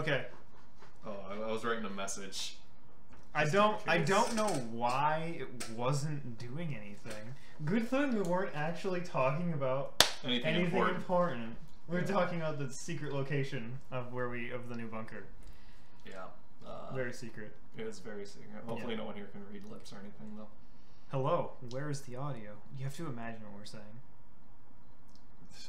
Okay. Oh, I was writing a message. I don't know why it wasn't doing anything. Good thing we weren't actually talking about anything important. We were talking about the secret location of of the new bunker. Yeah. Very secret. It is very secret. Hopefully no one here can read lips or anything, though. Hello, where is the audio? You have to imagine what we're saying.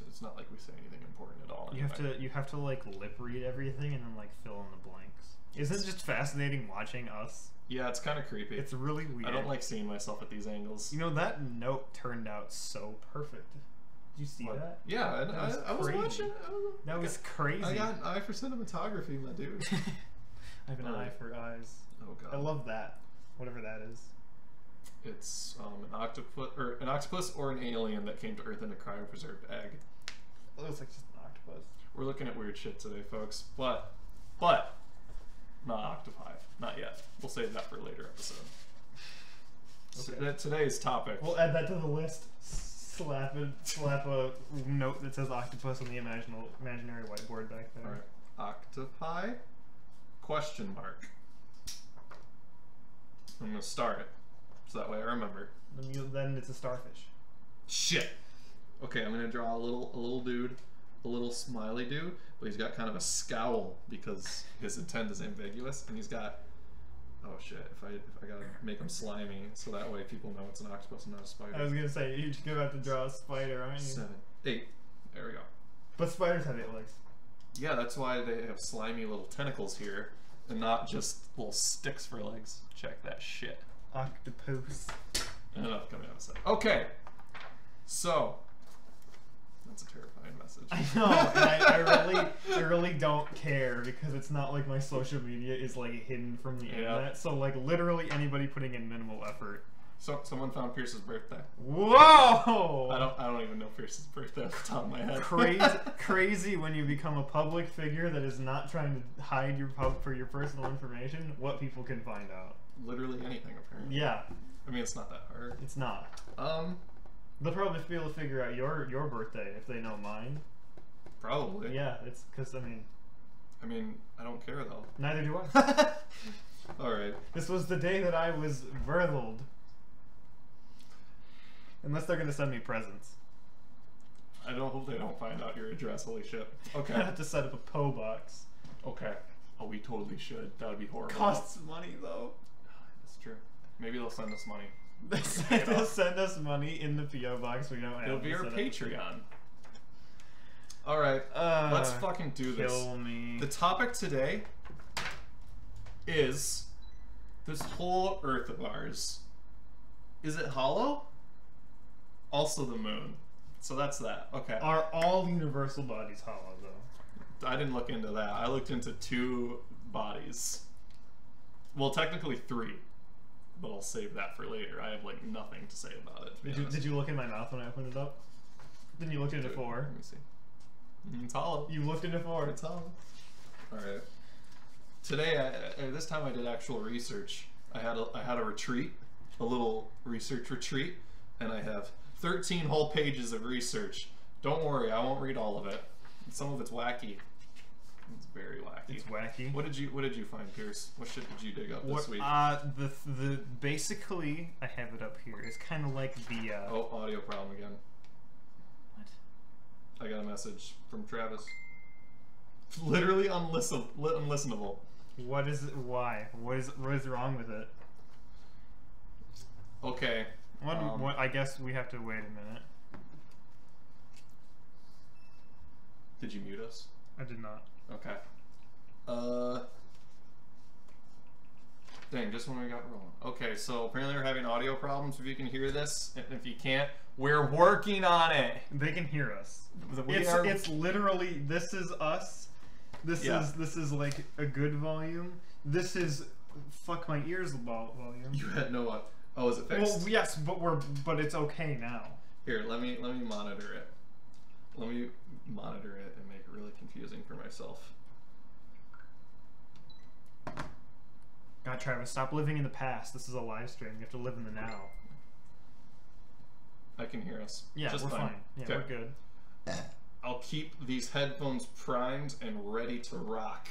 It's not like we say anything important at all. Anyway. You have to like lip read everything and then like fill in the blanks. Isn't it just fascinating watching us? Yeah, it's kind of creepy. It's really weird. I don't like seeing myself at these angles. You know, that note turned out so perfect. Did you see that? Yeah, I was watching. That was crazy. I got an eye for cinematography, my dude. I have an eye for eyes. Oh god. I love that. Whatever that is. It's an octopus or an alien that came to Earth in a cryopreserved egg. It looks like just an octopus. We're looking at weird shit today, folks. But not octopi. Not yet. We'll save that for a later episode. Okay. So today's topic. We'll add that to the list. Slap a note that says octopus on the imaginary whiteboard back there. Alright. Octopi? Question mark. I'm gonna start it. So that way I remember. Then it's a starfish. Shit! Okay, I'm gonna draw a little dude. A little smiley dude, but he's got kind of a scowl because his intent is ambiguous, and he's got, oh shit, if I gotta make him slimy so that way people know it's an octopus and not a spider. I was gonna say, you're gonna have to draw a spider, aren't you? 7, 8, there we go. But spiders have 8 legs. Yeah, that's why they have slimy little tentacles here, and not just little sticks for legs. Check that shit. Octopus. Enough coming out of sight. Okay, so, that's a terrifying message. I know, and I really don't care because it's not like my social media is like hidden from the internet. So like literally anybody putting in minimal effort. So someone found Pierce's birthday. Whoa! I don't even know Pierce's birthday off the top of my head. Crazy when you become a public figure that is not trying to hide your for your personal information. What people can find out. Literally anything, apparently. Yeah. I mean, it's not that hard. It's not. They'll probably be able to figure out your birthday if they know mine. Probably. Yeah, it's because I mean, I don't care though. Neither do I. All right. This was the day that I was birthed. Unless they're gonna send me presents. I don't hope they don't find out your address. Holy shit. Okay. I have to set up a PO box. Okay. Oh, we totally should. That would be horrible. Costs money though. That's true. Maybe they'll send us money. They'll send us money in the PO box. We don't have. It'll be our Patreon. All right. Let's fucking do this. Kill me. The topic today is this whole Earth of ours. Is it hollow? Also the moon. So that's that. Okay. Are all universal bodies hollow though? I didn't look into that. I looked into 2 bodies. Well, technically 3. But I'll save that for later. I have like nothing to say about it. Did you look in my mouth when I opened it up? Then you looked into 4. Let me see. It's hollow. You looked into 4. It's hollow. Alright. Today, this time I did actual research. I had a retreat, a little research retreat, and I have 13 whole pages of research. Don't worry, I won't read all of it. Some of it's wacky. It's very wacky. It's wacky. What did you find, Pierce? What shit did you dig up this week? The basically I have it up here. It's kind of like the oh, audio problem again. What? I got a message from Travis. Literally unlistenable. What is it? Why? What is wrong with it? Okay. What? I guess we have to wait a minute. Did you mute us? I did not. Okay. Dang, just when we got rolling. Okay, so apparently we're having audio problems. If you can hear this, and if you can't, we're working on it. They can hear us. It's literally, this is us. This is like a good volume. This is fuck my ears volume. You had no oh, is it fixed? Well, yes, but it's okay now. Here, let me monitor it. Let me monitor it and make it really confusing for myself. God, Travis, stop living in the past. This is a live stream. You have to live in the now. I can hear us. Yeah, we're fine. Yeah, okay. We're good. I'll keep these headphones primed and ready to rock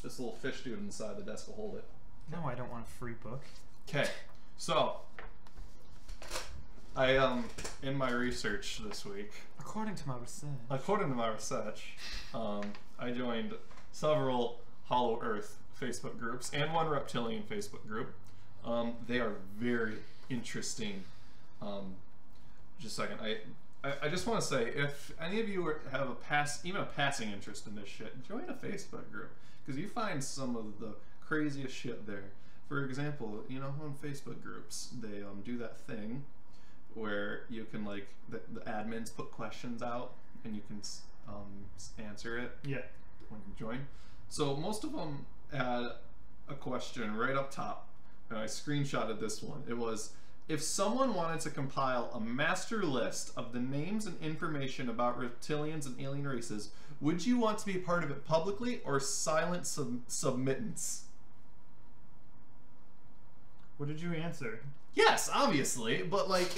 This little fish dude inside the desk will hold it. No, I don't want a free book. Okay, so I in my research this week. According to my research, I joined several Hollow Earth Facebook groups and one reptilian Facebook group. They are very interesting. Just a second. I just want to say, if any of you have even a passing interest in this shit, join a Facebook group, because you find some of the craziest shit there. For example, you know, on Facebook groups, they do that thing where you can, like, the admins put questions out and you can answer it. Yeah. When you join. So most of them had a question right up top, and I screenshotted this one. It was, if someone wanted to compile a master list of the names and information about reptilians and alien races, would you want to be a part of it publicly or silent submittance? What did you answer? Yes, obviously, but like,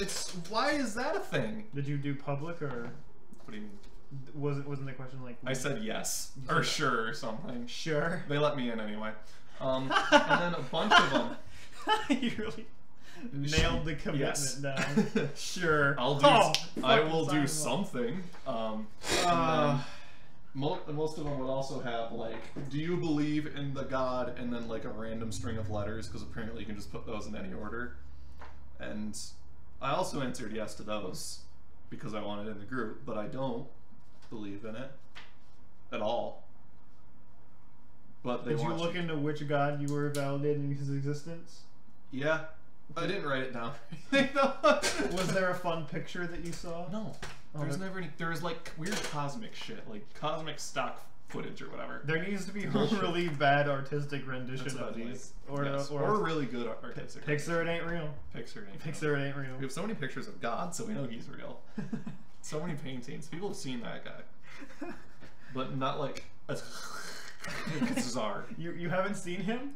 why is that a thing? Did you do public or? What do you mean? Wasn't the question like? I said yes or sure or something. Sure. They let me in anyway. And then a bunch of them. You really nailed the commitment down. Sure. I will do something. Most of them would also have, like, do you believe in the God, and then like a random string of letters, because apparently you can just put those in any order. And I also answered yes to those because I wanted it in the group, but I don't believe in it at all. But did you look into which God you were validating his existence? Yeah. I didn't write it down. Was there a fun picture that you saw? No. There's never any. There was like weird cosmic shit, like cosmic stock footage or whatever. There needs to be a really bad artistic rendition of these, or really good artistic. Pixar, it ain't real. Pixar, it ain't real. We have so many pictures of God, so we know he's real. So many paintings. People have seen that guy, but not like bizarre. You haven't seen him?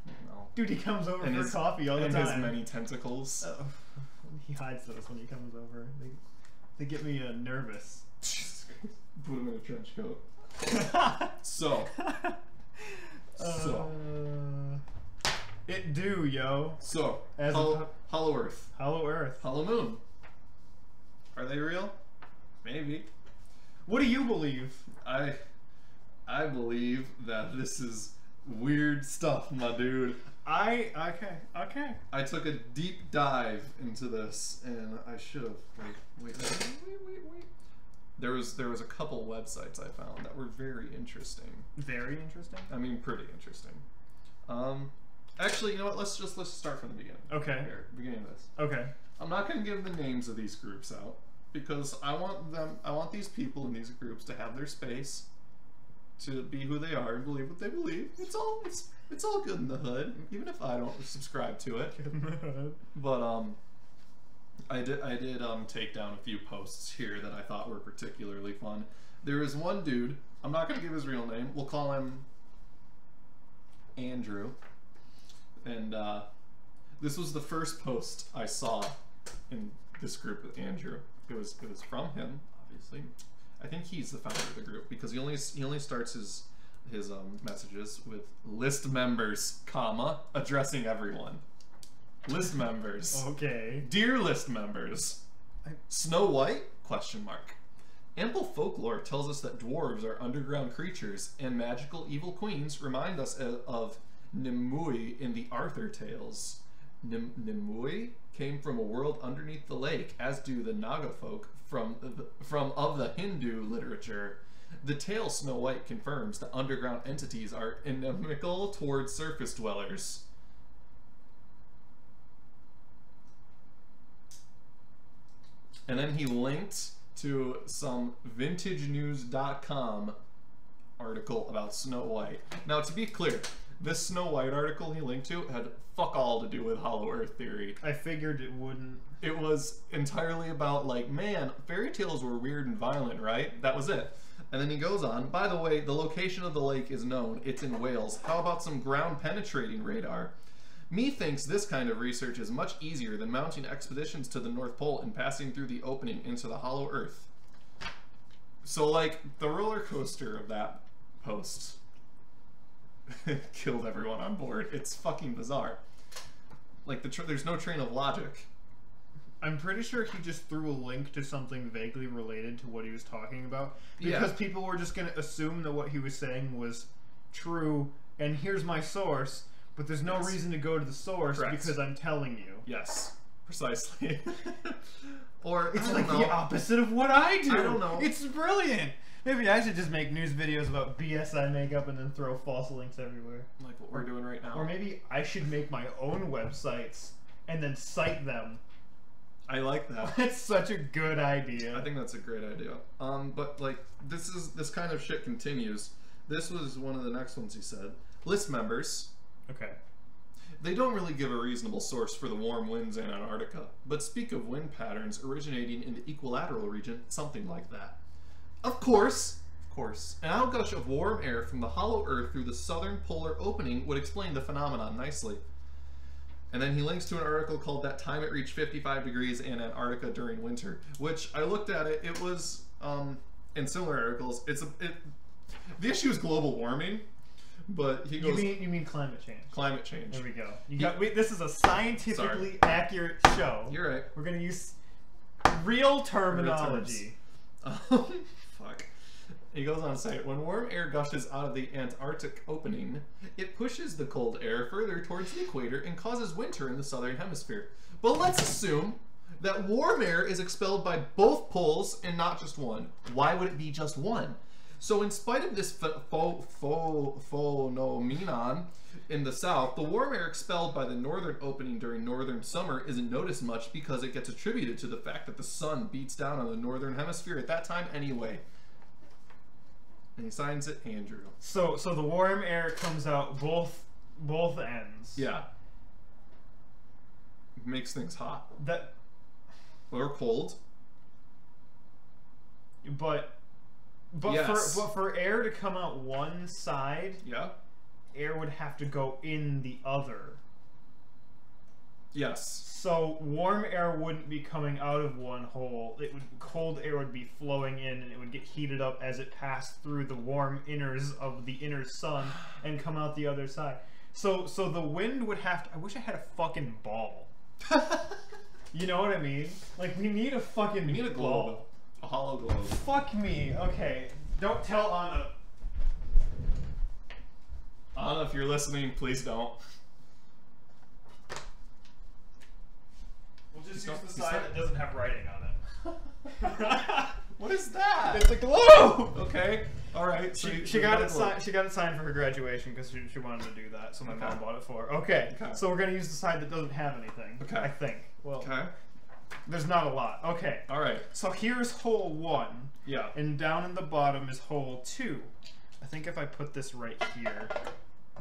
No. Dude, he comes over for coffee all the time. And his many tentacles. He hides those when he comes over. They get me nervous. Put him in a trench coat. So. It do, yo. So. Hollow Earth. Hollow Earth. Hollow Moon. Are they real? Maybe. What do you believe? I believe that this is weird stuff, my dude. Okay. I took a deep dive into this, and I should have. Wait. There was a couple websites I found that were very interesting. Very interesting? I mean, pretty interesting. Actually, you know what? Let's start from the beginning. Okay. Here, beginning of this. Okay. I'm not going to give the names of these groups out because I want these people in these groups to have their space, to be who they are and believe what they believe. It's all good in the hood, even if I don't subscribe to it. But I did take down a few posts here that I thought were particularly fun. There is one dude, I'm not going to give his real name, we'll call him Andrew. And this was the first post I saw in this group with Andrew. It was from him, obviously. I think he's the founder of the group because he only starts his messages with list members, comma, addressing everyone. List members. Okay. Dear list members. Snow White? Question mark. Ample folklore tells us that dwarves are underground creatures, and magical evil queens remind us of Nimue in the Arthur tales. Nimue came from a world underneath the lake, as do the Naga folk from the Hindu literature. The tale Snow White confirms that underground entities are inimical towards surface dwellers. And then he linked to some vintagenews.com article about Snow White. Now, to be clear, this Snow White article he linked to had fuck all to do with Hollow Earth theory. I figured it wouldn't. It was entirely about, like, man, fairy tales were weird and violent, right? That was it. And then he goes on, by the way, the location of the lake is known. It's in Wales. How about some ground-penetrating radar? Methinks this kind of research is much easier than mounting expeditions to the North Pole and passing through the opening into the Hollow Earth. So, like, the roller coaster of that post killed everyone on board. It's fucking bizarre. Like, there's no train of logic. I'm pretty sure he just threw a link to something vaguely related to what he was talking about. Because people were just going to assume that what he was saying was true, and here's my source, but there's no reason to go to the source because I'm telling you. Yes, precisely. Or, it's like the opposite of what I do. I don't know. It's brilliant. Maybe I should just make news videos about BS I make up and then throw false links everywhere. Like what we're doing right now. Or maybe I should make my own websites and then cite them. I like that. That's such a good idea. I think that's a great idea. But like this kind of shit continues. This was one of the next ones he said. List members. Okay. They don't really give a reasonable source for the warm winds in Antarctica, but speak of wind patterns originating in the equilateral region, something like that. Of course, an outgush of warm air from the hollow earth through the southern polar opening would explain the phenomenon nicely. And then he links to an article called That Time It Reached 55 Degrees in Antarctica During Winter, which I looked at it. It was, in similar articles, the issue is global warming. But he goes. You mean climate change? Climate change. There we go. This is a scientifically accurate show. You're right. We're gonna use real terminology. Fuck. He goes on to say, when warm air gushes out of the Antarctic opening, it pushes the cold air further towards the equator and causes winter in the southern hemisphere. But let's assume that warm air is expelled by both poles and not just one. Why would it be just one? So in spite of this phenomenon in the south, the warm air expelled by the northern opening during northern summer isn't noticed much because it gets attributed to the fact that the sun beats down on the northern hemisphere at that time anyway. And he signs it, Andrew. So the warm air comes out both ends. Yeah. It makes things hot. Or cold. But for air to come out one side, air would have to go in the other. Yes. So warm air wouldn't be coming out of one hole. Cold air would be flowing in, and it would get heated up as it passed through the warm inners of the inner sun and come out the other side. So the wind would have to. I wish I had a fucking ball. You know what I mean? Like we need a fucking. We need a globe. A hollow globe. Fuck me. Okay. Don't tell Anna. Anna, if you're listening, please don't. We'll just use the side that doesn't have writing on it. What is that? It's a globe! Okay. Alright. So she got it signed for her graduation because she wanted to do that, so my mom bought it for her. Okay. So we're going to use the side that doesn't have anything. Okay. I think. Well, there's not a lot. Okay. Alright. So here's hole 1. Yeah. And down in the bottom is hole 2. I think if I put this right here,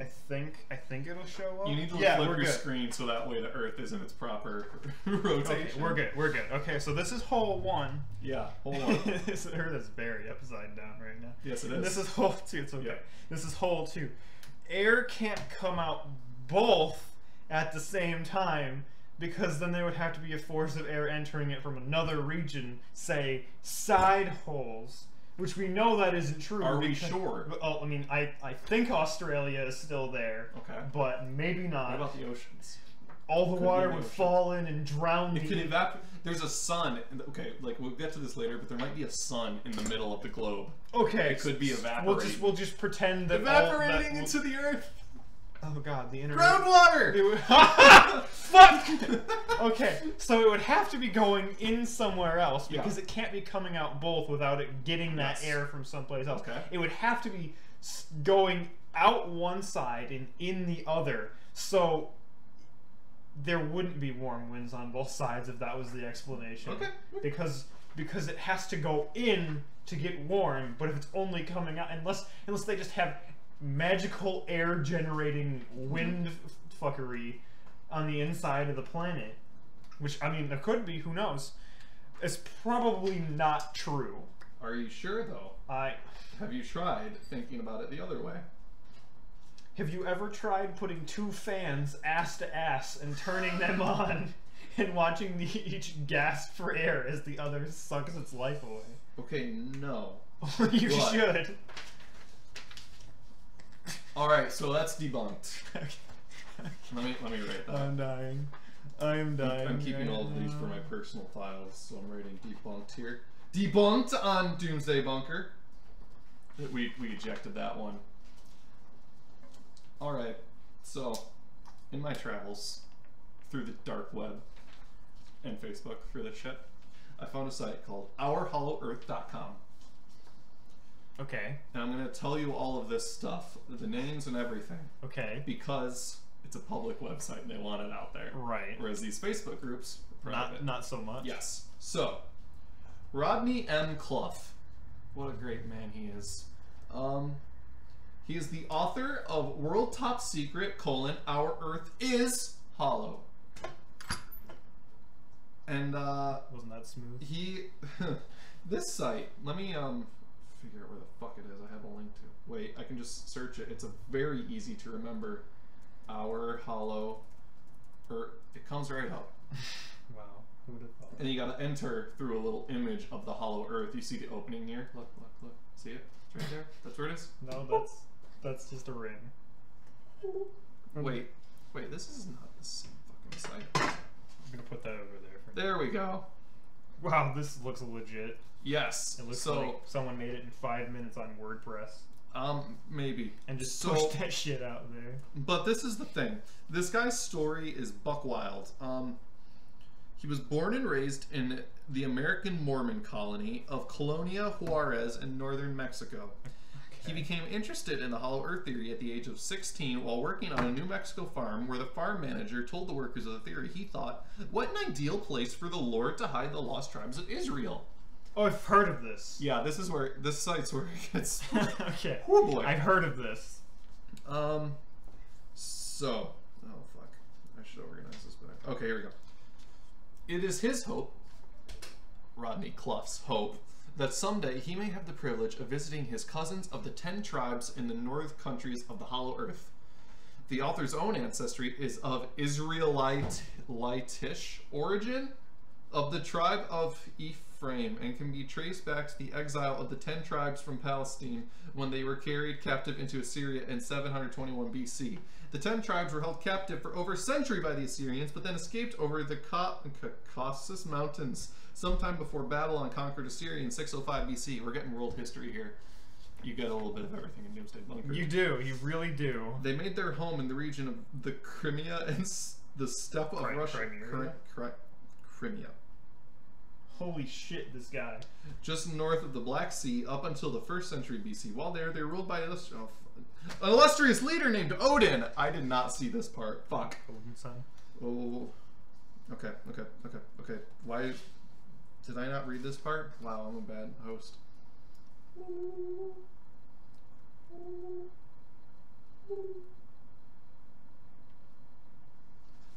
I think it'll show up. You need to flip your screen so that way the Earth is in its proper rotation. Okay, we're good. Okay, so this is hole 1. Yeah, hole 1. This Earth is buried upside down right now. Yes, it is. And this is hole 2. It's okay. Yeah. This is hole 2. Air can't come out both at the same time because then there would have to be a force of air entering it from another region, say side holes. Which we know that isn't true. Are we sure? Oh, I mean, I think Australia is still there. Okay. But maybe not. What about the oceans? All the water would fall in and drown It could evaporate. There's a sun. Okay, like we'll get to this later, but there might be a sun in the middle of the globe. Okay. It could be evaporating. We'll just pretend that evaporating into the Earth. Oh god, the internet. Groundwater! Fuck! Okay, so it would have to be going in somewhere else because it can't be coming out both without it getting that air from someplace else. Okay. It would have to be going out one side and in the other. So there wouldn't be warm winds on both sides if that was the explanation. Okay. Because it has to go in to get warm, but if it's only coming out, unless they just have magical air generating wind fuckery on the inside of the planet, which I mean there could be, who knows, it's probably not true. Are you sure though? Have you tried thinking about it the other way? Have you ever tried putting 2 fans ass to ass and turning them on and watching each gasp for air as the other sucks its life away? Okay, no. You should. All right, so that's debunked. Let me write that. I'm dying. I'm dying. I'm keeping all of these for my personal files, so I'm writing debunked here. Debunked on Doomsday Bunker. We ejected that one. All right, so in my travels through the dark web and Facebook for this shit, I found a site called OurHollowEarth.com. Okay. And I'm going to tell you all of this stuff, the names and everything. Okay. Because it's a public website and they want it out there. Right. Whereas these Facebook groups, private. Not so much. Yes. So, Rodney M. Clough. What a great man he is. He is the author of World Top Secret, Our Earth is Hollow. And, wasn't that smooth? This site, let me, figure out where the fuck it is. I have a link to. Wait, I can just search it. It's a very easy to remember. Our Hollow Earth. It comes right up. Wow, who would have thought? And you gotta enter through a little image of the Hollow Earth. You see the opening here? Look. See it? It's right there. That's where it is. No, that's just a ring. Wait, this is not the same fucking site. I'm gonna put that over there. There we go. Wow, this looks legit. Yes. It looks like someone made it in 5 minutes on WordPress. Maybe. And just pushed that shit out there. But this is the thing. This guy's story is buck wild. He was born and raised in the American Mormon colony of Colonia Juarez in northern Mexico. He became interested in the Hollow Earth theory at the age of 16 while working on a New Mexico farm where the farm manager told the workers of the theory. He thought, what an ideal place for the Lord to hide the lost tribes of Israel. Oh, I've heard of this. Yeah, this site's where it gets... Okay. Oh boy. I've heard of this. So... Oh, fuck. I should organize this better. Okay, here we go. It is his hope, Rodney Clough's hope, that someday he may have the privilege of visiting his cousins of the 10 tribes in the north countries of the Hollow Earth. The author's own ancestry is of Israelitish origin of the tribe of Ephraim and can be traced back to the exile of the 10 tribes from Palestine when they were carried captive into Assyria in 721 BC. The 10 tribes were held captive for over a century by the Assyrians, but then escaped over the Caucasus Mountains sometime before Babylon conquered Assyria in 605 BC. We're getting world history here. You get a little bit of everything in Doomsday Bunker. You do. You really do. They made their home in the region of the Crimea and the steppe of Russia. Crimea. Holy shit, this guy. Just north of the Black Sea up until the 1st century BC. While there, they were ruled by an illustrious leader named Odin. I did not see this part. Fuck. Odin's son. Oh. Okay. Why did I not read this part? Wow, I'm a bad host.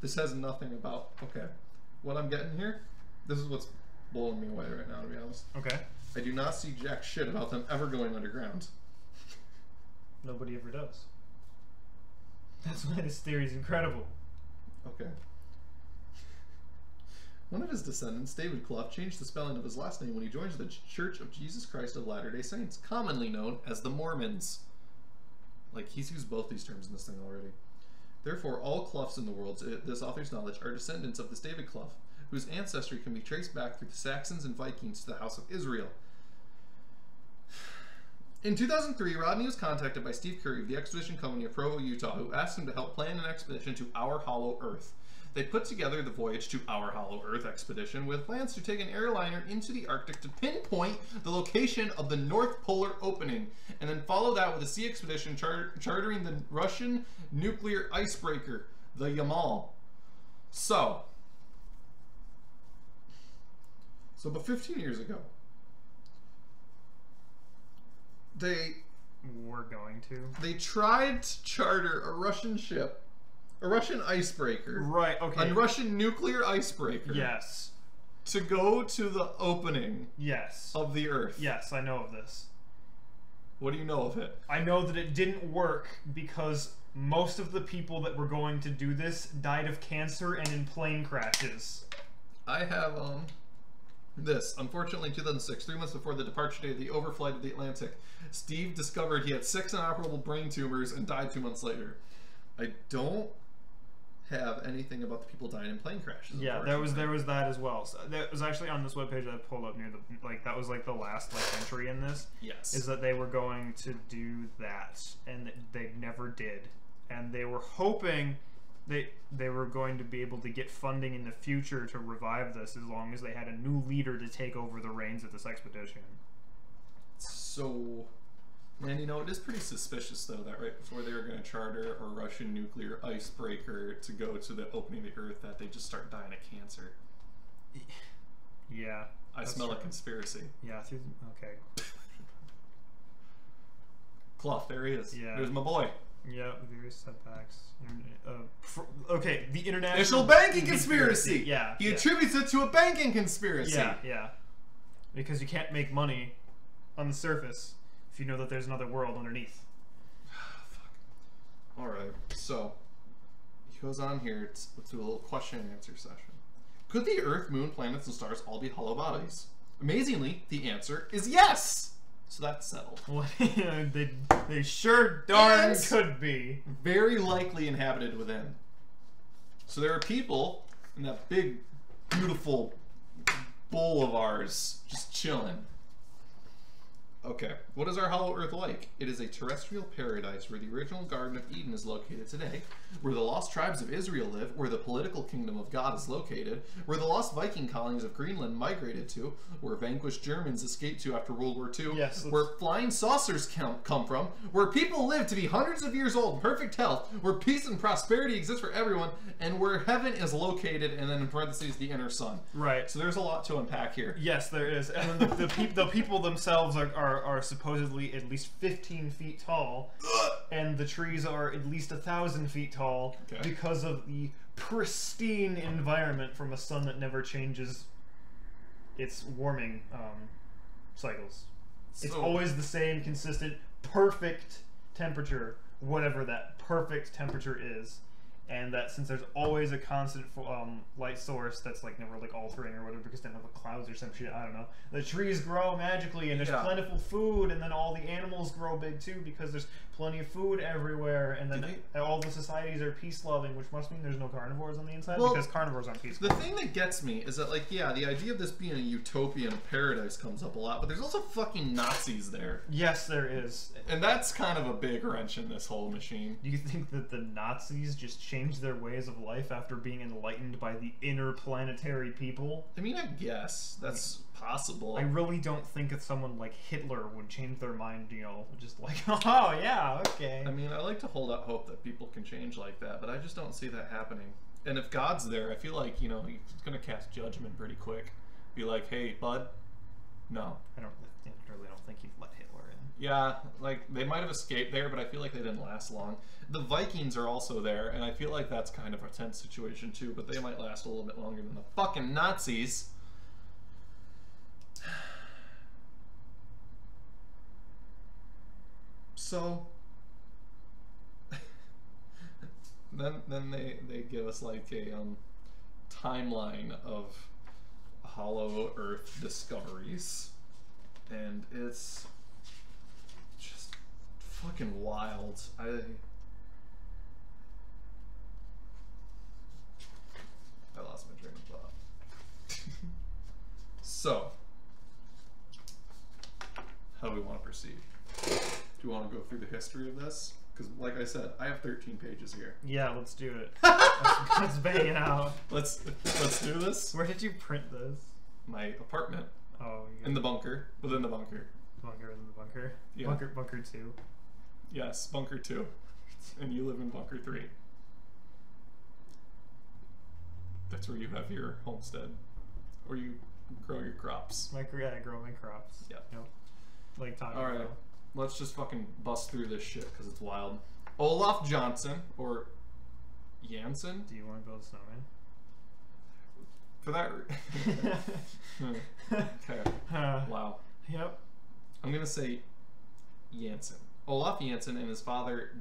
This has nothing about... Okay. What I'm getting here, this is what's blowing me away right now, to be honest. Okay. I do not see jack shit about them ever going underground. Nobody ever does. That's why this theory is incredible. Okay. One of his descendants, David Clough, changed the spelling of his last name when he joined the Church of Jesus Christ of Latter-day Saints, commonly known as the Mormons. Like, he's used both these terms in this thing already. Therefore, all Cloughs in the world, to this author's knowledge, are descendants of this David Clough, whose ancestry can be traced back through the Saxons and Vikings to the House of Israel. In 2003, Rodney was contacted by Steve Curry of the Expedition Company of Provo, Utah, who asked him to help plan an expedition to Our Hollow Earth. They put together the voyage to Our Hollow Earth expedition with plans to take an airliner into the Arctic to pinpoint the location of the North Polar opening, and then follow that with a sea expedition chartering the Russian nuclear icebreaker, the Yamal. So about 15 years ago, they tried to charter a Russian ship, a Russian icebreaker. Right, okay. A Russian nuclear icebreaker. Yes. To go to the opening. Yes. Of the Earth. Yes, I know of this. What do you know of it? I know that it didn't work because most of the people that were going to do this died of cancer and in plane crashes. I have, This, unfortunately, in 2006, 3 months before the departure date of the overflight of the Atlantic, Steve discovered he had 6 inoperable brain tumors and died 2 months later. I don't have anything about the people dying in plane crashes. Yeah, there was that as well. So that was actually on this webpage that I pulled up near the that was like the last entry in this. Yes. Is that they were going to do that, and they never did, and they were hoping they were going to be able to get funding in the future to revive this as long as they had a new leader to take over the reins of this expedition. So, man, you know, it is pretty suspicious, though, that right before they were going to charter a Russian nuclear icebreaker to go to the opening of the Earth, that they just start dying of cancer. Yeah. I smell a conspiracy. Yeah, okay. Clough, there he is. Yeah. There's my boy. Yeah, various setbacks. Okay, the international banking conspiracy. Yeah, he attributes it to a banking conspiracy. Yeah, because you can't make money on the surface if you know that there's another world underneath. Fuck. All right, so he goes on here to a little question and answer session. Could the Earth, Moon, planets, and stars all be hollow bodies? Amazingly, the answer is yes. So that's settled. Well, they sure darn could be. Very likely inhabited within. So there are people in that big, beautiful bowl of ours just chilling. Okay, what is our hollow Earth like? It is a terrestrial paradise where the original Garden of Eden is located today, where the lost tribes of Israel live, where the political kingdom of God is located, where the lost Viking colonies of Greenland migrated to, where vanquished Germans escaped to after World War II, where flying saucers come from, where people live to be hundreds of years old in perfect health, where peace and prosperity exist for everyone, and where heaven is located, and then in parentheses, the inner sun. Right. So there's a lot to unpack here. Yes, there is. And then the people themselves are supposedly at least 15 feet tall, and the trees are at least 1,000 feet tall because of the pristine environment from a sun that never changes its warming cycles. It's always the same, consistent, perfect temperature, whatever that perfect temperature is. And that since there's always a constant light source that's like never like altering or whatever because they don't have clouds or some shit, I don't know. The trees grow magically and there's plentiful food, and then all the animals grow big too because there's plenty of food everywhere, and then all the societies are peace loving, which must mean there's no carnivores on the inside because carnivores aren't peaceful. The thing that gets me is that like, yeah, the idea of this being a utopia and a paradise comes up a lot, but there's also fucking Nazis there. Yes, there is. And that's kind of a big wrench in this whole machine. Do you think that the Nazis just changed their ways of life after being enlightened by the interplanetary people? I mean, I guess that's possible. I really don't think that someone like Hitler would change their mind, you know, just like, oh yeah, okay. I mean, I like to hold out hope that people can change like that, but I just don't see that happening. And if God's there, I feel like, you know, he's gonna cast judgment pretty quick. Be like, hey, bud, no. I really don't think he'd let Hitler in. Yeah, like, they might have escaped there, but I feel like they didn't last long. The Vikings are also there, and I feel like that's kind of a tense situation too, but they might last a little bit longer than the fucking Nazis. So, then they give us like a timeline of hollow Earth discoveries, and it's just fucking wild. I lost my train of thought. So, how do we want to proceed? Do you want to go through the history of this? Because, like I said, I have 13 pages here. Yeah, let's do it. let's bang it out. Let's do this. Where did you print this? My apartment. Oh, in the bunker. Within the bunker. Bunker within the bunker. Yeah. Bunker 2. Yes, bunker 2. And you live in bunker 3. That's where you have your homestead, or you grow your crops. I grow my crops. Yeah. Yep. Like talking All right. about. Let's just fucking bust through this shit because it's wild. Olaf Johnson, or Janssen. Do you want to build a snowman? For that. Okay. Wow. Yep. I'm gonna say Janssen. Olaf Janssen and his father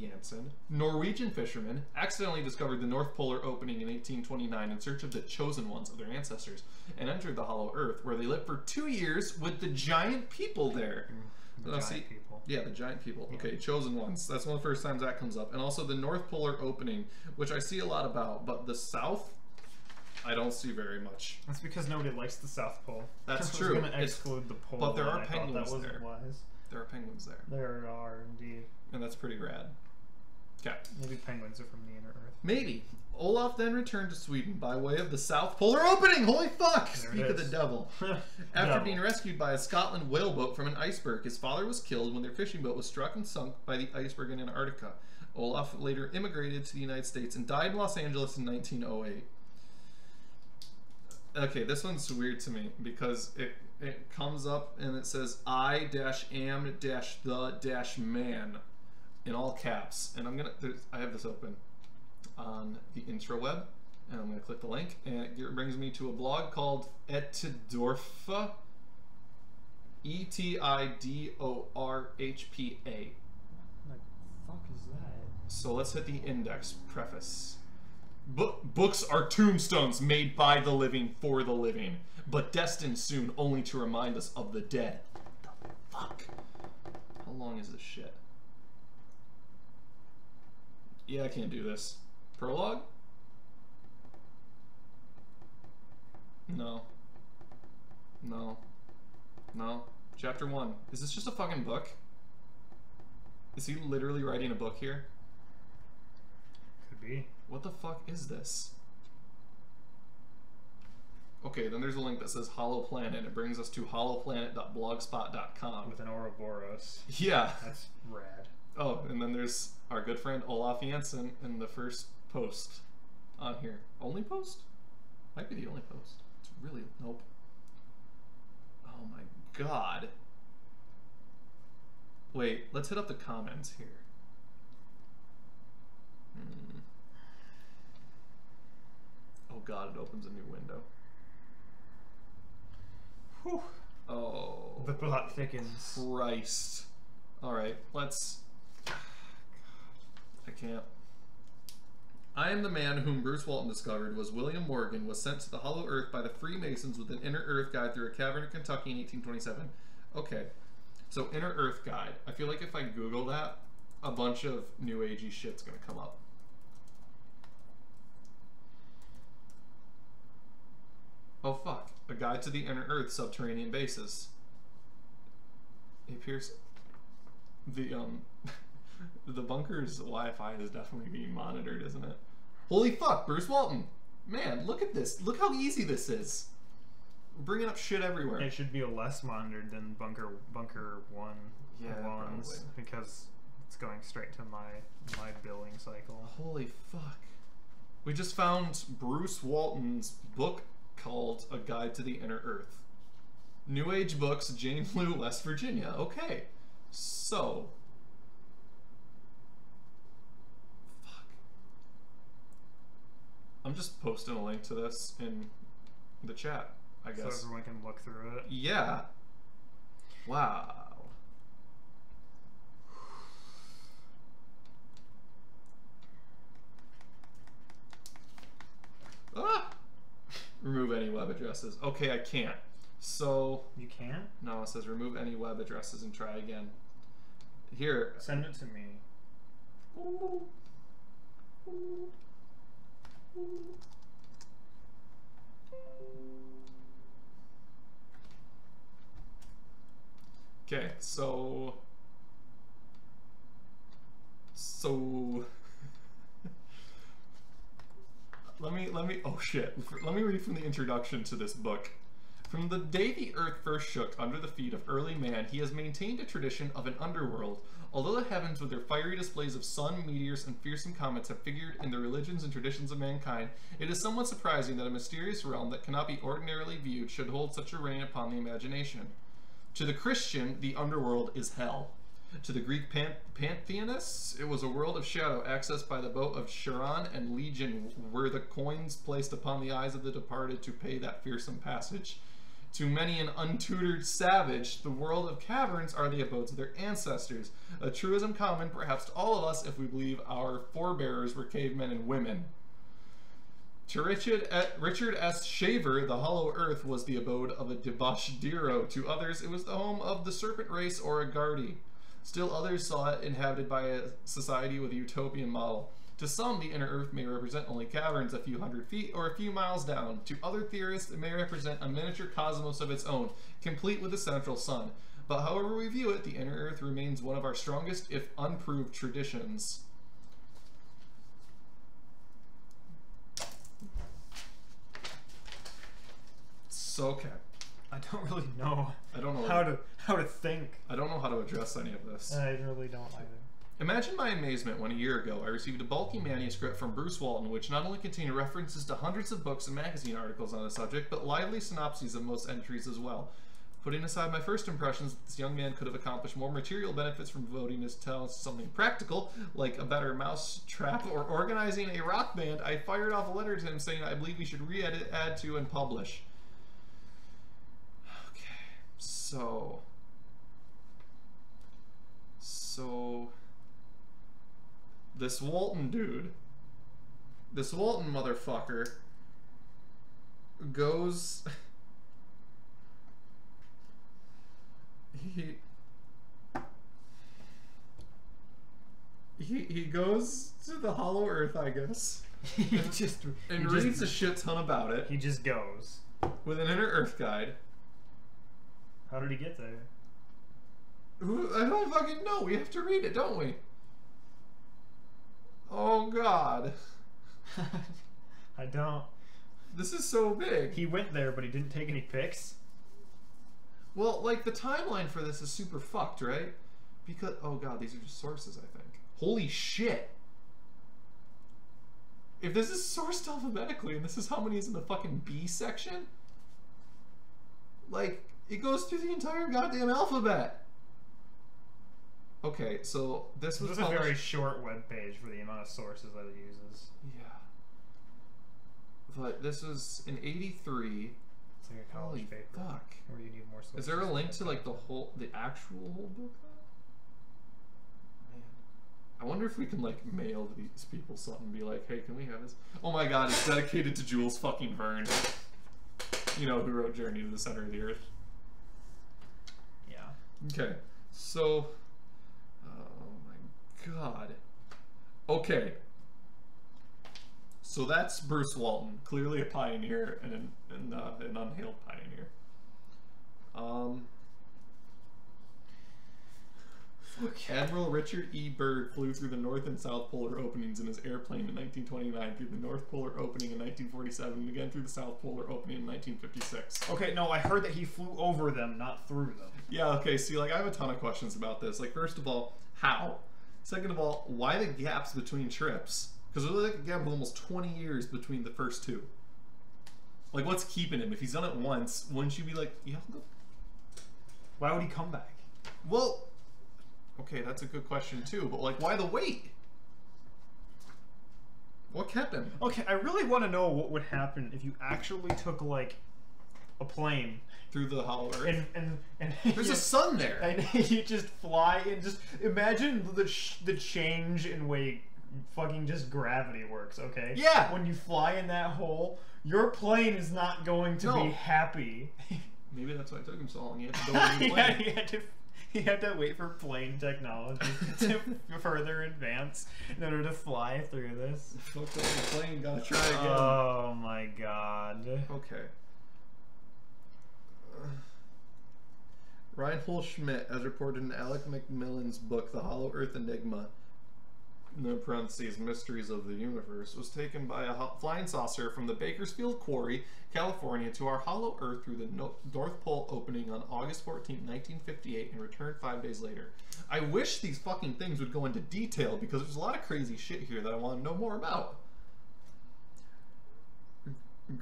Jansen, Norwegian fishermen, accidentally discovered the North Polar opening in 1829 in search of the chosen ones of their ancestors, and entered the Hollow Earth, where they lived for 2 years with the giant people there. The giant people. Yeah, the giant people. Okay, chosen ones. That's one of the first times that comes up. And also the North Polar opening, which I see a lot about, but the South, I don't see very much. That's because nobody likes the South Pole. That's true. Going to exclude the pole. But there are penguins that there. Wise. There are penguins there. There are indeed. And that's pretty rad. Okay. Maybe penguins are from the inner Earth. Maybe. Olaf then returned to Sweden by way of the South Polar opening. Holy fuck! There Speak of the devil. After being rescued by a Scotland whaleboat from an iceberg, his father was killed when their fishing boat was struck and sunk by the iceberg in Antarctica. Olaf later immigrated to the United States and died in Los Angeles in 1908. Okay, this one's weird to me because it comes up and it says I-am-the-man in all caps, and I have this open on the intro web, and I'm gonna click the link, and it brings me to a blog called Etidorfa, E-T-I-D-O-R-H-P-A. What the fuck is that? So let's hit the index preface. Books are tombstones made by the living for the living, but destined soon only to remind us of the dead. What the fuck? How long is this shit? Yeah, I can't do this. Prologue? No. No. No. Chapter 1. Is this just a fucking book? Is he literally writing a book here? Could be. What the fuck is this? Okay, then there's a link that says Hollow Planet. It brings us to hollowplanet.blogspot.com. With an Ouroboros. Yeah. That's rad. Oh, and then there's our good friend Olaf Jansen in the first post on here. Only post? Might be the only post. It's really... Nope. Oh my god. Wait, let's hit up the comments here. Oh god, it opens a new window. Whew. Oh. The plot thickens. Christ. Alright, let's... I can't. I am the man whom Bruce Walton discovered was William Morgan, was sent to the Hollow Earth by the Freemasons with an Inner Earth Guide through a cavern in Kentucky in 1827. Okay, so Inner Earth Guide. I feel like if I Google that, a bunch of New Agey shit's gonna come up. Oh fuck, a guide to the Inner Earth subterranean bases. It appears the the bunker's Wi-Fi is definitely being monitored, isn't it? Holy fuck, Bruce Walton! Man, look at this. Look how easy this is. We're bringing up shit everywhere. It should be less monitored than Bunker 1 ones, because it's going straight to my billing cycle. Holy fuck. We just found Bruce Walton's book called A Guide to the Inner Earth. New Age Books, Jane Lou, West Virginia. Okay, so... Fuck. I'm just posting a link to this in the chat, I guess. So everyone can look through it? Yeah. Wow. Ah! Remove any web addresses. Okay, I can't. So... You can't? No, it says remove any web addresses and try again. Here. Send it to me. Okay, so... let me oh shit. Let me read from the introduction to this book. From the day the earth first shook under the feet of early man, he has maintained a tradition of an underworld. Although the heavens with their fiery displays of sun, meteors, and fearsome comets have figured in the religions and traditions of mankind, it is somewhat surprising that a mysterious realm that cannot be ordinarily viewed should hold such a reign upon the imagination. To the Christian, the underworld is hell. To the Greek pantheonists, it was a world of shadow accessed by the boat of Charon and Legion, where the coins placed upon the eyes of the departed to pay that fearsome passage. To many an untutored savage, the world of caverns are the abodes of their ancestors. A truism common, perhaps, to all of us if we believe our forebears were cavemen and women. To Richard S. Shaver, the hollow earth was the abode of a debauchadero. To others, it was the home of the serpent race or a Gardi. Still others saw it inhabited by a society with a utopian model. To some, the inner earth may represent only caverns a few hundred feet or a few miles down. To other theorists, it may represent a miniature cosmos of its own, complete with a central sun. But however we view it, the inner earth remains one of our strongest, if unproved, traditions. So, okay. I don't really know. I don't know how to think. I don't know how to address any of this. I really don't either. Imagine my amazement when a year ago I received a bulky manuscript from Bruce Walton which not only contained references to hundreds of books and magazine articles on the subject, but lively synopses of most entries as well. Putting aside my first impressions that this young man could have accomplished more material benefits from devoting his talents to something practical, like a better mouse trap or organizing a rock band, I fired off a letter to him saying I believe he should re-edit, add to, and publish. Okay, so this Walton dude, this Walton motherfucker goes he goes to the hollow earth, I guess. He reads a shit ton about it. He just goes with an inner earth guide. How did he get there? I don't fucking know. We have to read it, don't we? Oh God. I don't. This is so big. He went there, but he didn't take any pics. Well, like, the timeline for this is super fucked, right? Because, oh God, these are just sources, I think. Holy shit. If this is sourced alphabetically, and this is how many is in the fucking B section, like, it goes through the entire goddamn alphabet. Okay, so this was a very short web page for the amount of sources that it uses. Yeah. But this was in '83. It's like a college paper. Fuck. Where you need more sources. Is there a link to like the actual whole book? Man, I wonder if we can like mail these people something and be like, hey, can we have this? Oh my God, it's dedicated to Jules fucking Verne. You know, who wrote Journey to the Center of the Earth. Yeah. Okay, so. God. Okay. So that's Bruce Walton, clearly a pioneer and an unhailed pioneer. Admiral Richard E. Byrd flew through the North and South Polar openings in his airplane in 1929, through the North Polar opening in 1947, and again through the South Polar opening in 1956. Okay, no, I heard that he flew over them, not through them. Yeah, okay, see, like, I have a ton of questions about this. Like, first of all, how? Second of all, why the gaps between trips? Because there's like a gap of almost 20 years between the first two. Like, what's keeping him? If he's done it once, wouldn't you be like, yeah, I'll go? Why would he come back? Well, okay, that's a good question too, but like, why the wait? What kept him? Okay, I really want to know what would happen if you actually took, like, a plane through the hollow earth, and there's a sun there, and you just fly and just imagine the change in way fucking just gravity works. Okay, yeah, when you fly in that hole, your plane is not going to be happy. Maybe that's why it took him so long. He had to build a new plane. Yeah, he had to wait for plane technology to further advance in order to fly through this. Fucked up the plane, gotta try again. Oh my God. Okay. Reinhold Schmidt, as reported in Alec Macmillan's book, The Hollow Earth Enigma, no parentheses, Mysteries of the Universe, was taken by a flying saucer from the Bakersfield Quarry, California, to our hollow earth through the North Pole opening on August 14, 1958, and returned 5 days later. I wish these fucking things would go into detail, because there's a lot of crazy shit here that I want to know more about.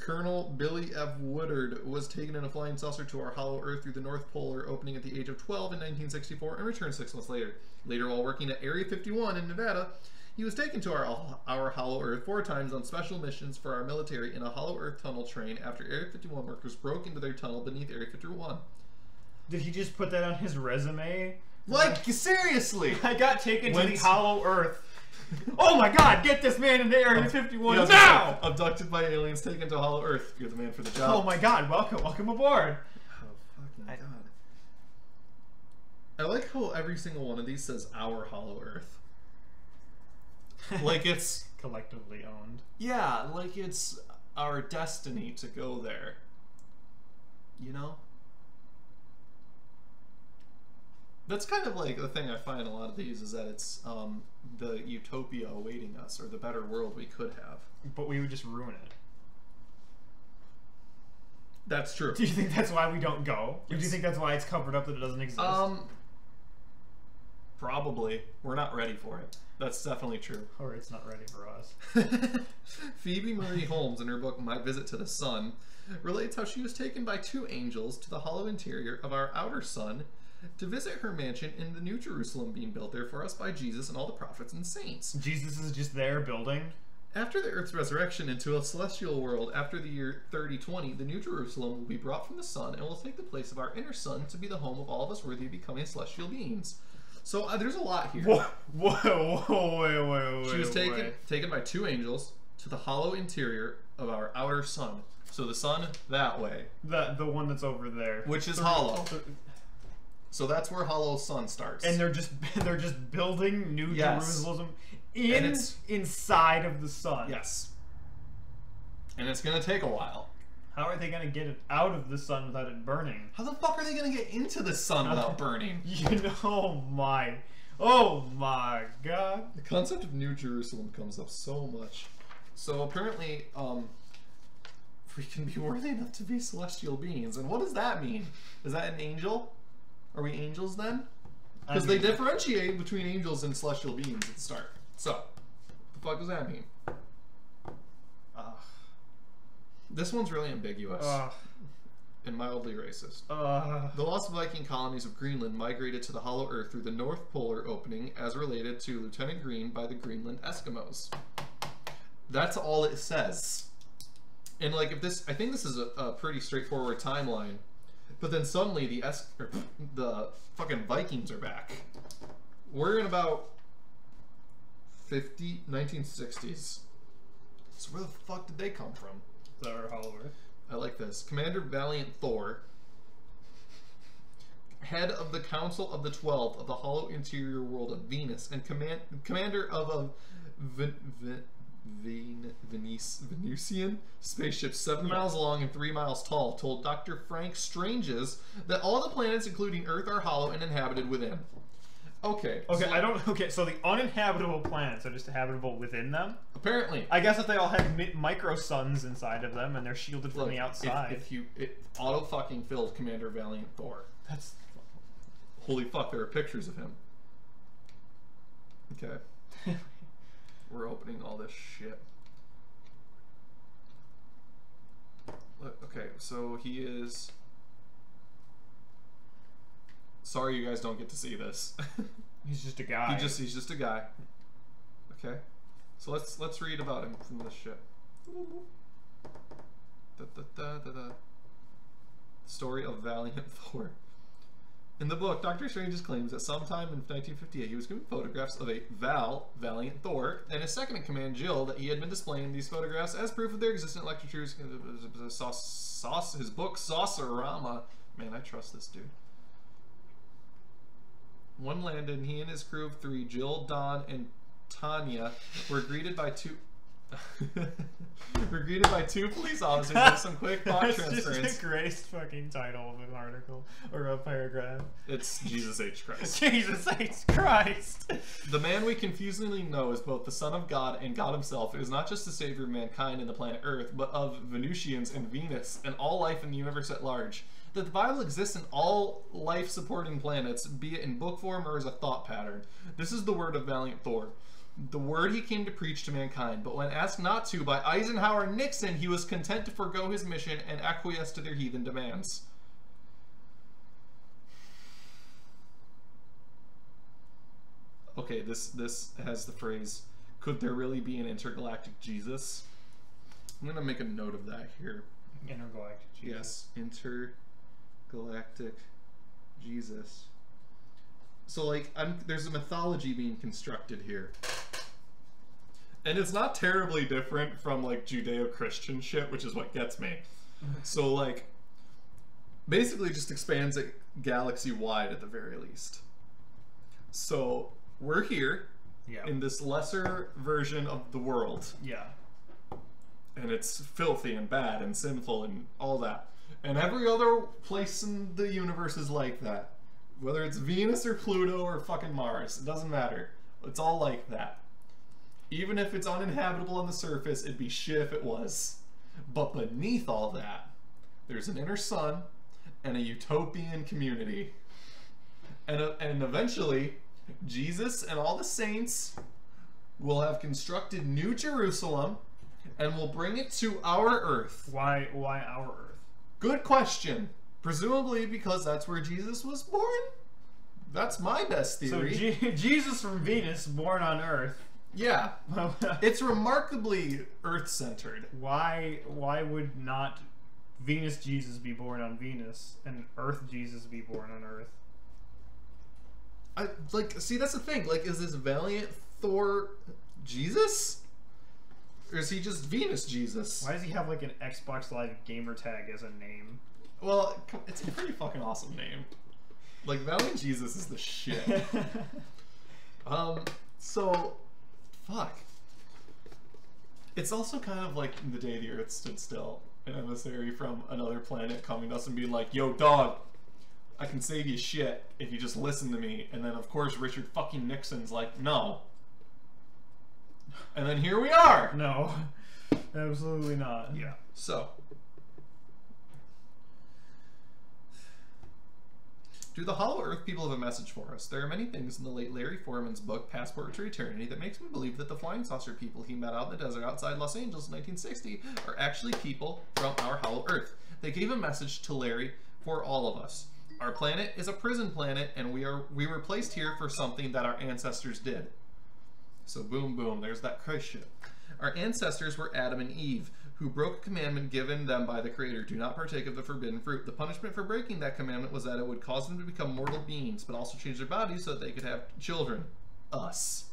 Colonel Billy F. Woodard was taken in a flying saucer to our hollow earth through the North Polar opening at the age of 12 in 1964 and returned 6 months later. Later, while working at Area 51 in Nevada, He was taken to our Hollow Earth 4 times on special missions for our military in a Hollow Earth tunnel train after Area 51 workers broke into their tunnel beneath Area 51. Did he just put that on his resume? Like, seriously! I got taken to the Hollow Earth. Oh my god, get this man into Area 51 now! Abducted by aliens, taken to Hollow Earth. You're the man for the job. Oh my god, welcome aboard. Oh, fucking god. I like how every single one of these says our Hollow Earth. Like it's... collectively owned. Yeah, like it's our destiny to go there. You know? That's kind of like the thing I find in a lot of these is that it's the utopia awaiting us, or the better world we could have. But we would just ruin it. That's true. Do you think that's why we don't go? Yes. Or do you think that's why it's covered up that it doesn't exist? Probably. We're not ready for it. That's definitely true. Or it's not ready for us. Phoebe Marie Holmes, in her book My Visit to the Sun, relates how she was taken by 2 angels to the hollow interior of our outer sun to visit her mansion in the New Jerusalem being built there for us by Jesus and all the prophets and saints. Jesus is just there building? After the Earth's resurrection into a celestial world after the year 3020, the New Jerusalem will be brought from the sun and will take the place of our inner sun to be the home of all of us worthy of becoming celestial beings. So there's a lot here. Whoa, wait. She was taken by 2 angels to the hollow interior of our outer sun. So the sun that way. The one that's over there. Which is hollow. So that's where Hollow Sun starts. And they're just building New Jerusalem inside of the sun. Yes. And it's gonna take a while. How are they gonna get it out of the sun without it burning? How the fuck are they gonna get into the sun without burning? Oh my god. The concept of New Jerusalem comes up so much. So apparently, we can be worthy enough to be celestial beings. And what does that mean? Is that an angel? Are we angels then? Because they differentiate between angels and celestial beings at the start. So, what the fuck does that mean? This one's really ambiguous and mildly racist. The lost Viking colonies of Greenland migrated to the Hollow Earth through the North Polar opening as related to Lieutenant Green by the Greenland Eskimos. That's all it says. And like, if this, I think this is a pretty straightforward timeline. But then suddenly the fucking Vikings are back. We're in about 1960s. So where the fuck did they come from? Is that our Hollow Earth? I like this. Commander Valiant Thor, head of the Council of the 12 of the hollow interior world of Venus, and commander of a Venusian spaceship 7 miles long and 3 miles tall, told Dr. Frank Stranges that all the planets, including Earth, are hollow and inhabited within. Okay. So the uninhabitable planets are just habitable within them? Apparently. I guess if they all have micro suns inside of them and they're shielded from the outside. If auto fucking filled Commander Valiant Thor. That's... Holy fuck, there are pictures of him. Okay. We're opening all this shit. Look, okay, so he is... Sorry you guys don't get to see this. He's just a guy. He's just a guy. Okay. So let's read about him from this shit. Story of Valiant Thor. In the book, Dr. Strange claims that sometime in 1958 he was given photographs of a Valiant Thor, and his second-in-command, Jill, that he had been displaying these photographs as proof of their existence in lectures. His book, Saucerama. Man, I trust this dude. One landed, and he and his crew of 3, Jill, Don, and Tanya, were greeted by two police officers with some quick thought transference. That's just the greatest fucking title of an article or a paragraph. It's Jesus H. Christ. Jesus H. Christ. The man we confusingly know is both the Son of God and God himself. It is not just the savior of mankind and the planet Earth, but of Venusians and Venus and all life in the universe at large. That the Bible exists in all life-supporting planets, be it in book form or as a thought pattern. This is the word of Valiant Thor. The word he came to preach to mankind, but when asked not to by Eisenhower and Nixon, he was content to forego his mission and acquiesce to their heathen demands. Okay, this has the phrase, Could there really be an intergalactic Jesus? I'm gonna make a note of that here. Intergalactic Jesus. Yes, intergalactic Jesus. So like, there's a mythology being constructed here. And it's not terribly different from like Judeo-Christian shit, which is what gets me. So like, basically just expands it galaxy-wide at the very least. So we're here in this lesser version of the world. Yeah. And it's filthy and bad and sinful and all that. And every other place in the universe is like that. Whether it's Venus or Pluto or fucking Mars, it doesn't matter. It's all like that. Even if it's uninhabitable on the surface, it'd be shit if it was. But beneath all that, there's an inner sun and a utopian community. And eventually, Jesus and all the saints will have constructed New Jerusalem and will bring it to our Earth. Why our Earth? Good question. Presumably because that's where Jesus was born? That's my best theory. So Jesus from Venus, born on Earth. Yeah. It's remarkably Earth-centered. Why would not Venus Jesus be born on Venus and Earth Jesus be born on Earth? See, that's the thing. Like, is this Valiant Thor Jesus? Or is he just Venus Jesus? Why does he have like an Xbox Live gamer tag as a name? Well, it's a pretty fucking awesome name. Like, Valiant Jesus is the shit. So, fuck. It's also kind of like the day the Earth stood still. An emissary from another planet coming to us and being like, yo, dog, I can save you shit if you just listen to me. And then, of course, Richard fucking Nixon's like, no. And then here we are. No, absolutely not. Yeah. So, do the Hollow Earth people have a message for us? There are many things in the late Larry Foreman's book, Passport to Eternity, that makes me believe that the flying saucer people he met out in the desert outside Los Angeles in 1960 are actually people from our Hollow Earth. They gave a message to Larry for all of us. Our planet is a prison planet, and we were placed here for something that our ancestors did. So boom, boom, there's that Christ shit. Our ancestors were Adam and Eve, who broke a commandment given them by the Creator. Do not partake of the forbidden fruit. The punishment for breaking that commandment was that it would cause them to become mortal beings, but also change their bodies so that they could have children. Us.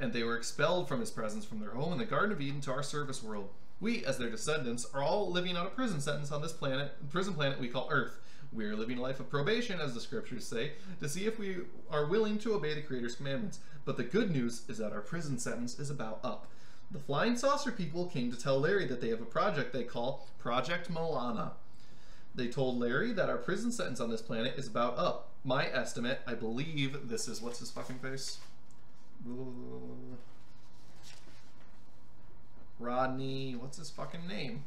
And they were expelled from his presence from their home in the Garden of Eden to our service world. We, as their descendants, are all living out a prison sentence on this prison planet we call Earth. We are living a life of probation, as the scriptures say, to see if we are willing to obey the Creator's commandments. But the good news is that our prison sentence is about up. The flying saucer people came to tell Larry that they have a project they call Project Moana. They told Larry that our prison sentence on this planet is about up. My estimate, I believe this is, what's his fucking face? Rodney, what's his fucking name?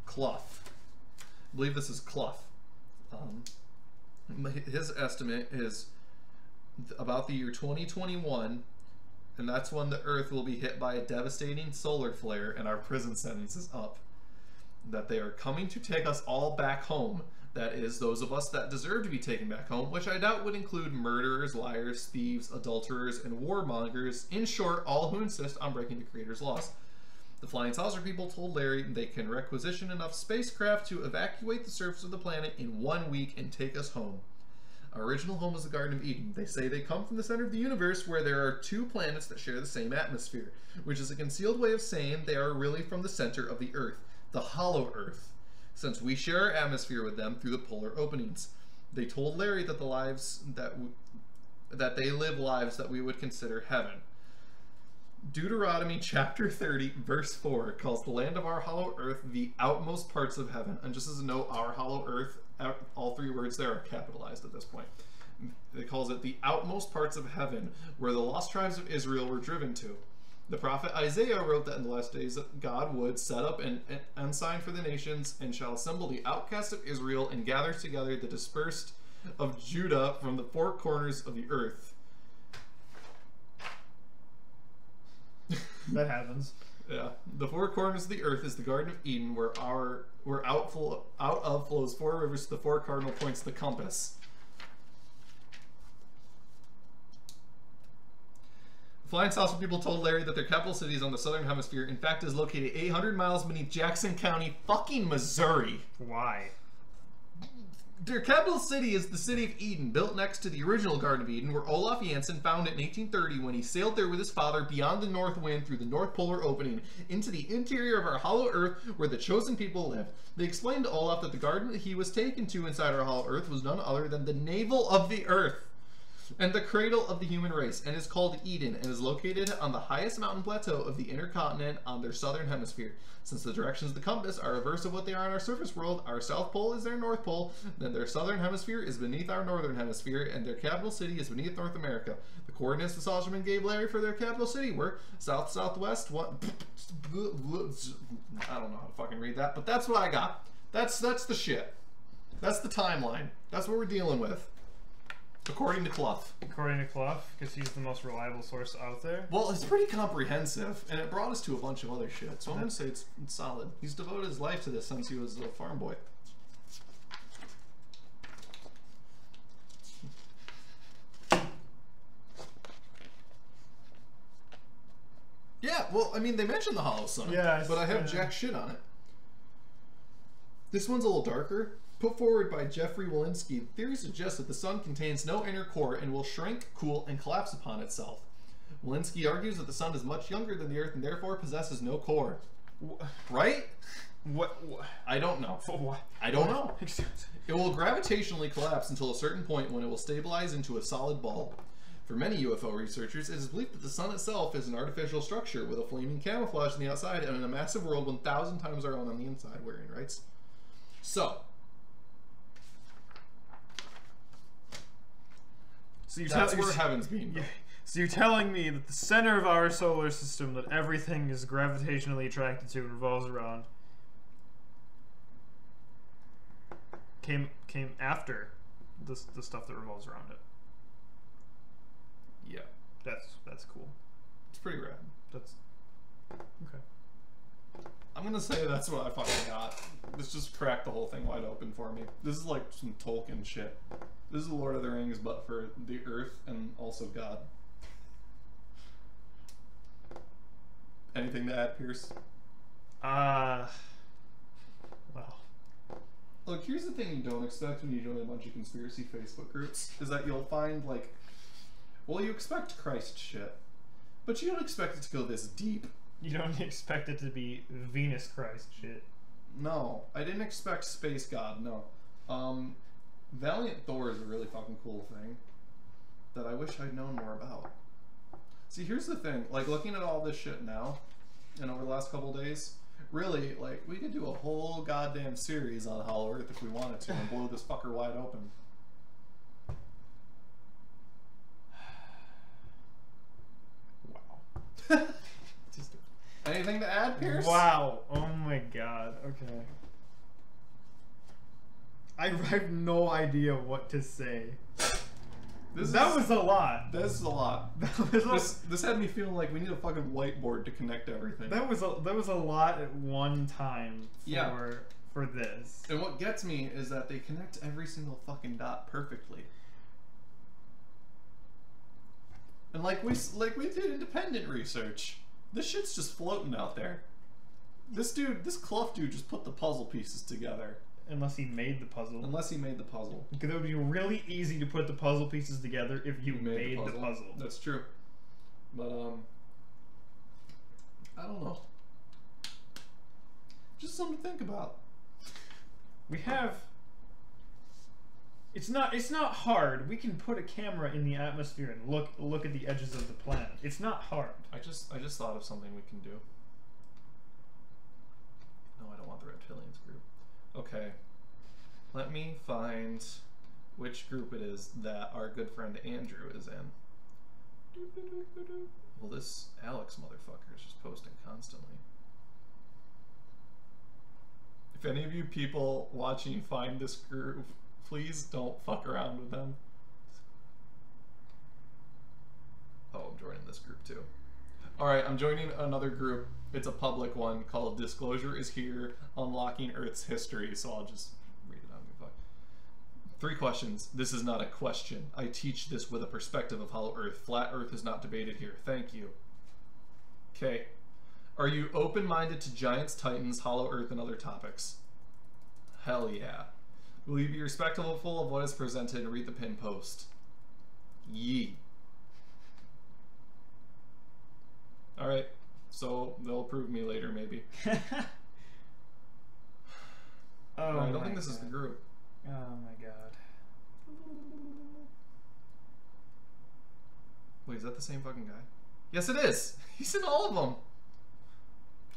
Clough. I believe this is Clough. His estimate is about the year 2021, and that's when the Earth will be hit by a devastating solar flare and our prison sentence is up. That they are coming to take us all back home. That is, those of us that deserve to be taken back home, which I doubt would include murderers, liars, thieves, adulterers, and warmongers. In short, all who insist on breaking the Creator's laws. The flying saucer people told Larry they can requisition enough spacecraft to evacuate the surface of the planet in 1 week and take us home. Our original home is the Garden of Eden. They say they come from the center of the universe where there are 2 planets that share the same atmosphere, which is a concealed way of saying they are really from the center of the Earth, the hollow Earth, since we share our atmosphere with them through the polar openings. They told Larry that they live lives that we would consider heaven. Deuteronomy chapter 30 verse 4 calls the land of our hollow earth the outmost parts of heaven. And just as a note, our hollow earth, all 3 words there are capitalized at this point. It calls it the outmost parts of heaven, where the lost tribes of Israel were driven to. The prophet Isaiah wrote that in the last days God would set up an ensign for the nations and shall assemble the outcasts of Israel and gather together the dispersed of Judah from the 4 corners of the earth. That happens. Yeah. The 4 corners of the earth is the Garden of Eden, where out of flows 4 rivers to the 4 cardinal points of the compass. Flying saucer people told Larry that their capital city is on the southern hemisphere. In fact, is located 800 miles beneath Jackson County, fucking Missouri. Why? Their capital city is the city of Eden, built next to the original Garden of Eden, where Olaf Jansen found it in 1830 when he sailed there with his father beyond the north wind through the North Polar opening into the interior of our hollow earth where the chosen people lived. They explained to Olaf that the garden that he was taken to inside our hollow earth was none other than the navel of the earth and the cradle of the human race, and is called Eden, and is located on the highest mountain plateau of the inner continent on their southern hemisphere. Since the directions of the compass are reverse of what they are in our surface world, our south pole is their north pole, then their southern hemisphere is beneath our northern hemisphere, and their capital city is beneath North America. The coordinates the Saucerman gave Larry for their capital city were south-southwest, what? I don't know how to fucking read that, but that's what I got. That's the shit. That's the timeline. That's what we're dealing with. According to Clough. According to Clough, because he's the most reliable source out there? Well, it's pretty comprehensive, and it brought us to a bunch of other shit, so I'm going to say it's solid. He's devoted his life to this since he was a farm boy. Yeah, well, I mean, they mentioned the Hollow Sun, yeah, but I have jack shit on it. This one's a little darker. Put forward by Jeffrey Walensky, the theory suggests that the sun contains no inner core and will shrink, cool, and collapse upon itself. Walensky argues that the sun is much younger than the Earth and therefore possesses no core. Right? What? I don't know. What? I don't know. It will gravitationally collapse until a certain point when it will stabilize into a solid ball. For many UFO researchers, it is believed that the sun itself is an artificial structure with a flaming camouflage on the outside and in a massive world 1,000 times our own on the inside, Waring writes. So that's where heaven's being built. So you're telling me that the center of our solar system that everything is gravitationally attracted to and revolves around came after the stuff that revolves around it. Yeah. That's cool. It's pretty rad. That's okay. I'm gonna say that's what I fucking got. This just cracked the whole thing wide open for me. This is like some Tolkien shit. This is Lord of the Rings, but for the Earth and also God. Anything to add, Pierce? Well. Look, here's the thing you don't expect when you join a bunch of conspiracy Facebook groups, is that you'll find, like, well, you expect Christ shit, but you don't expect it to go this deep. You don't expect it to be Venus Christ shit. No, I didn't expect Space God, no. Valiant Thor is a really fucking cool thing that I wish I'd known more about. See, here's the thing, like, looking at all this shit now, and over the last couple days, really, like, we could do a whole goddamn series on Hollow Earth if we wanted to, and blow this fucker wide open. Wow. Anything to add, Pierce? Wow. Oh my god. Okay. I have no idea what to say. That was a lot. This is a lot. This had me feeling like we need a fucking whiteboard to connect everything. That was a lot at one time for this. And what gets me is that they connect every single fucking dot perfectly. And like we did independent research. This shit's just floating out there. This Clough dude just put the puzzle pieces together. Unless he made the puzzle. Unless he made the puzzle. Because it would be really easy to put the puzzle pieces together if you made the puzzle. That's true. But, I don't know. Just something to think about. We have... It's not hard. We can put a camera in the atmosphere and look at the edges of the planet. It's not hard. I just thought of something we can do. No, I don't want the reptilians group. Okay. Let me find which group it is that our good friend Andrew is in. Well, this Alex motherfucker is just posting constantly. If any of you people watching find this group, please don't fuck around with them. Oh, I'm joining this group too. Alright, I'm joining another group. It's a public one called Disclosure is Here, Unlocking Earth's History. So I'll just read it on your fuck. 3 questions. This is not a question. I teach this with a perspective of Hollow Earth. Flat Earth is not debated here. Thank you. Okay. Are you open-minded to giants, titans, Hollow Earth, and other topics? Hell yeah. Will you be respectful of what is presented and read the pin post? Yee. Alright. So they'll approve me later, maybe. Oh, I don't think this is the group. Oh my god. Wait, is that the same fucking guy? Yes, it is! He's in all of them!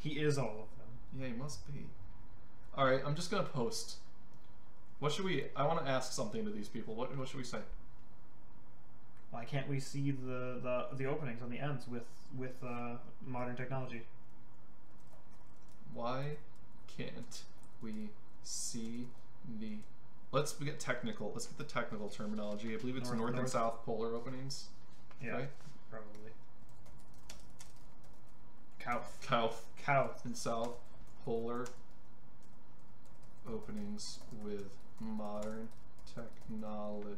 He is all of them. Yeah, he must be. Alright, I'm just gonna post. What should we... I want to ask something to these people. What should we say? Why can't we see the openings on the ends with modern technology? Why can't we see the... Let's get technical. Let's get the technical terminology. I believe it's north and south polar openings. Yeah, right? Probably. South and south polar openings with modern technology.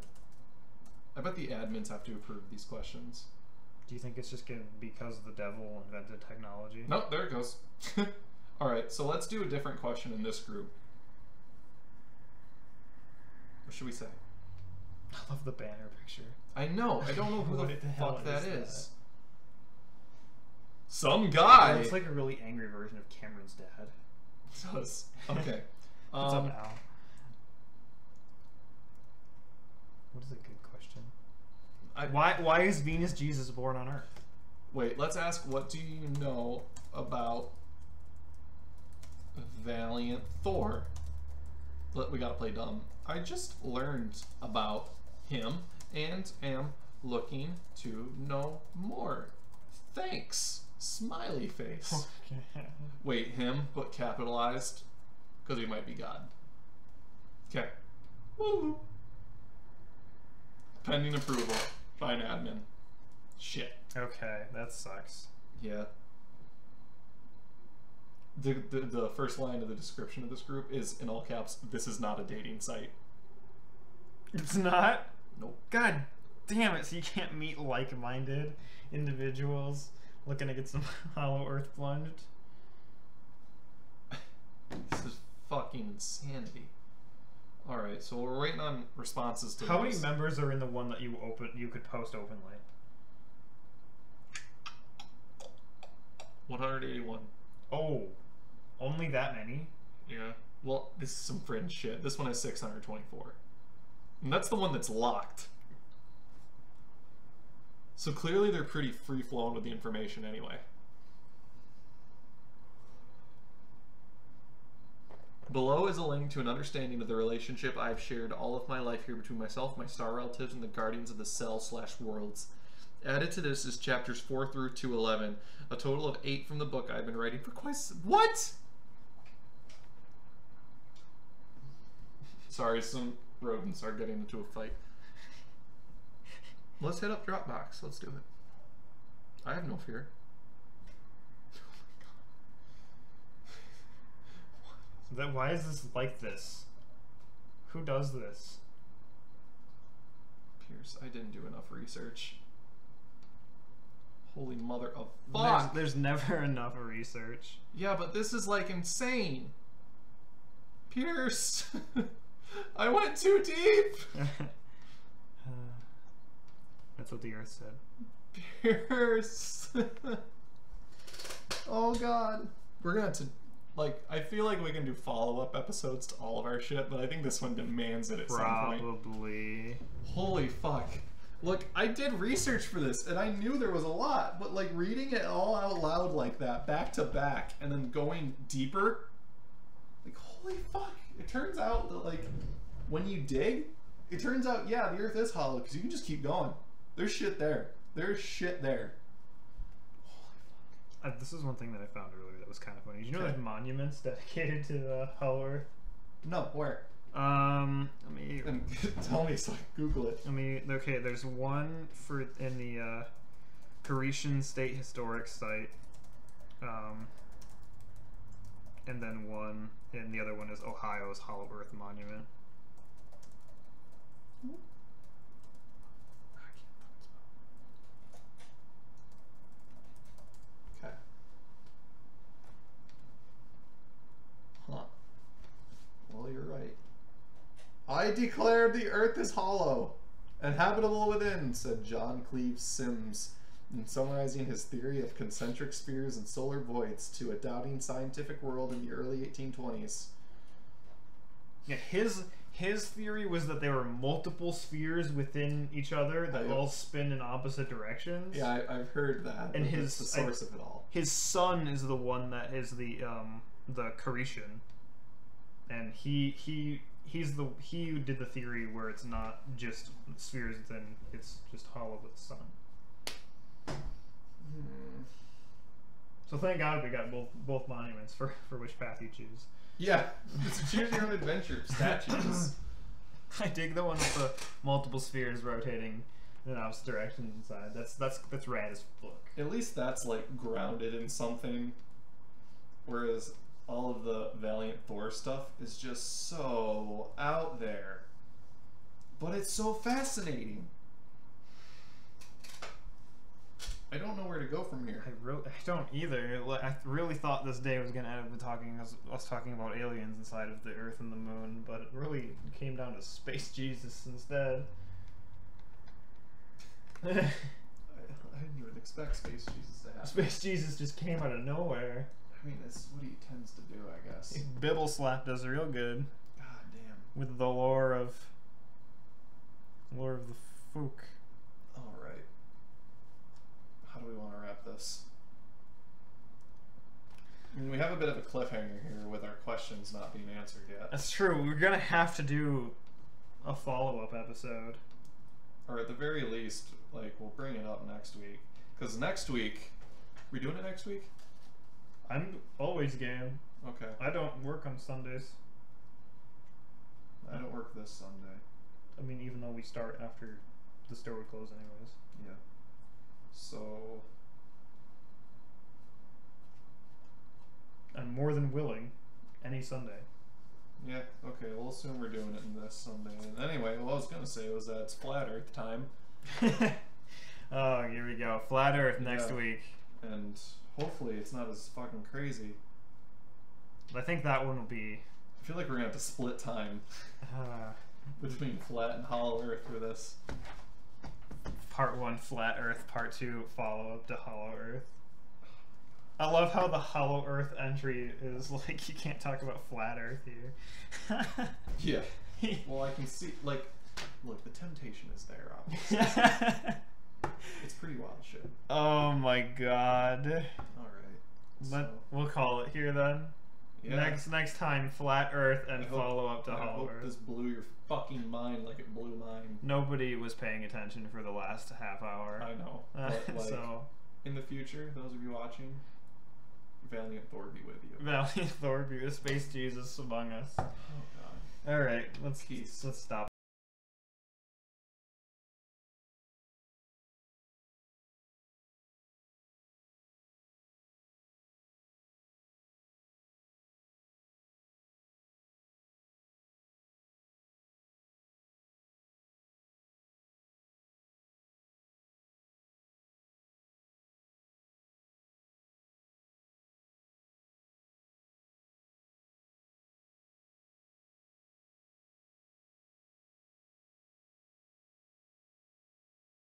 I bet the admins have to approve these questions. Do you think it's just because the devil invented technology? No, there it goes. Alright, so let's do a different question in this group. What should we say? I love the banner picture. I know. I don't know who the fuck that is. That? Some guy. It looks like a really angry version of Cameron's dad. It does. Okay. What's up now? What is a good question? Why is Venus Jesus born on Earth? Wait, let's ask, what do you know about Valiant Thor? We gotta play dumb. I just learned about him and am looking to know more. Thanks. Smiley face. Okay. Wait, him, but capitalized? Because he might be God. Okay. Woo. Pending approval by an admin. Shit. Okay, that sucks. Yeah. The first line of the description of this group is, in all caps, "This is not a dating site." It's not? Nope. God damn it, so you can't meet like-minded individuals looking to get some Hollow Earth plunged? This is fucking insanity. Alright, so we're waiting on responses to How many members are in the one that you could post openly? 181. Oh, only that many? Yeah. Well, this is some fringe shit. This one has 624. And that's the one that's locked. So clearly they're pretty free-flowing with the information anyway. Below is a link to an understanding of the relationship I've shared all of my life here between myself, my star relatives, and the guardians of the cell/worlds. Added to this is chapters 4 through to 11, a total of 8 from the book I've been writing for quite What?! Sorry, some rodents are getting into a fight. Let's hit up Dropbox. Let's do it. I have no fear. Why is this like this? Who does this? Pierce, I didn't do enough research. Holy mother of fuck! There's never enough research. Yeah, but this is like insane. Pierce! I went too deep! That's what the Earth said. Pierce! Oh god. We're gonna have to, like, I feel like we can do follow-up episodes to all of our shit, but I think this one demands it at some point. Probably. Holy fuck. Look, I did research for this, and I knew there was a lot, but like reading it all out loud like that, back to back, and then going deeper, like, holy fuck. It turns out that, like, when you dig, it turns out, yeah, the Earth is hollow, because you can just keep going. There's shit there. There's shit there. Holy fuck. This is one thing that I found earlier that was kind of funny. Did you know there's monuments dedicated to the Hollow Earth? No, where? Let me tell me so I can Google it. Okay, there's one in the Parisian State Historic Site, and then one, and the other one is Ohio's Hollow Earth Monument. Okay. Huh. Well, you're right. I declared the Earth is hollow and habitable within, said John Cleves Sims, in summarizing his theory of concentric spheres and solar voids to a doubting scientific world in the early 1820s. Yeah, his theory was that there were multiple spheres within each other that all spin in opposite directions. Yeah, I've heard that. And that's the source of it all. His sun is the one that is the Carishan, and he did the theory where it's not just spheres within, it's just hollow with the sun. So thank God we got both monuments for which path you choose. Yeah, it's choose your own adventure statues. I dig the one with the multiple spheres rotating in opposite directions inside. That's rad as fuck. At least that's like grounded in something, whereas all of the Valiant Thor stuff is just so out there. But it's so fascinating. I don't know where to go from here. I don't either. I really thought this day was going to end up with us talking about aliens inside of the Earth and the Moon, but it really came down to Space Jesus instead. I didn't even expect Space Jesus to happen. Space Jesus just came out of nowhere. I mean, that's what he tends to do, I guess. He bibble slapped us real good. God damn. With the lore of the Fook. Alright. How do we want to wrap this? I mean, we have a bit of a cliffhanger here with our questions not being answered yet. That's true. We're going to have to do a follow-up episode. Or at the very least, like, we'll bring it up next week. Because next week... We doing it next week? I'm always game. Okay. I don't work on Sundays. I don't work this Sunday. I mean, even though we start after the store would close anyways. Yeah. So... I'm more than willing. Any Sunday. Yeah, okay, we'll assume we're doing it in this Sunday. And anyway, what I was going to say was that it's Flat Earth time. Oh, here we go. Flat Earth next week. And hopefully it's not as fucking crazy. I think that one will be... I feel like we're going to have to split time between Flat and Hollow Earth for this. Part 1, Flat Earth. Part 2, follow-up to Hollow Earth. I love how the Hollow Earth entry is like, you can't talk about Flat Earth here. Yeah. Well, I can see, like, look, the temptation is there, obviously. It's pretty wild shit. Oh my god. Alright. We'll call it here then. Yeah. Next time, Flat Earth and follow-up to Hollow Earth. This blew your fucking mind like it blew mine. Nobody was paying attention for the last half hour. I know. But, like, so, in the future, those of you watching, Valiant Thor be with you. Valiant Thor be with Space Jesus among us. Oh god. Alright, let's stop.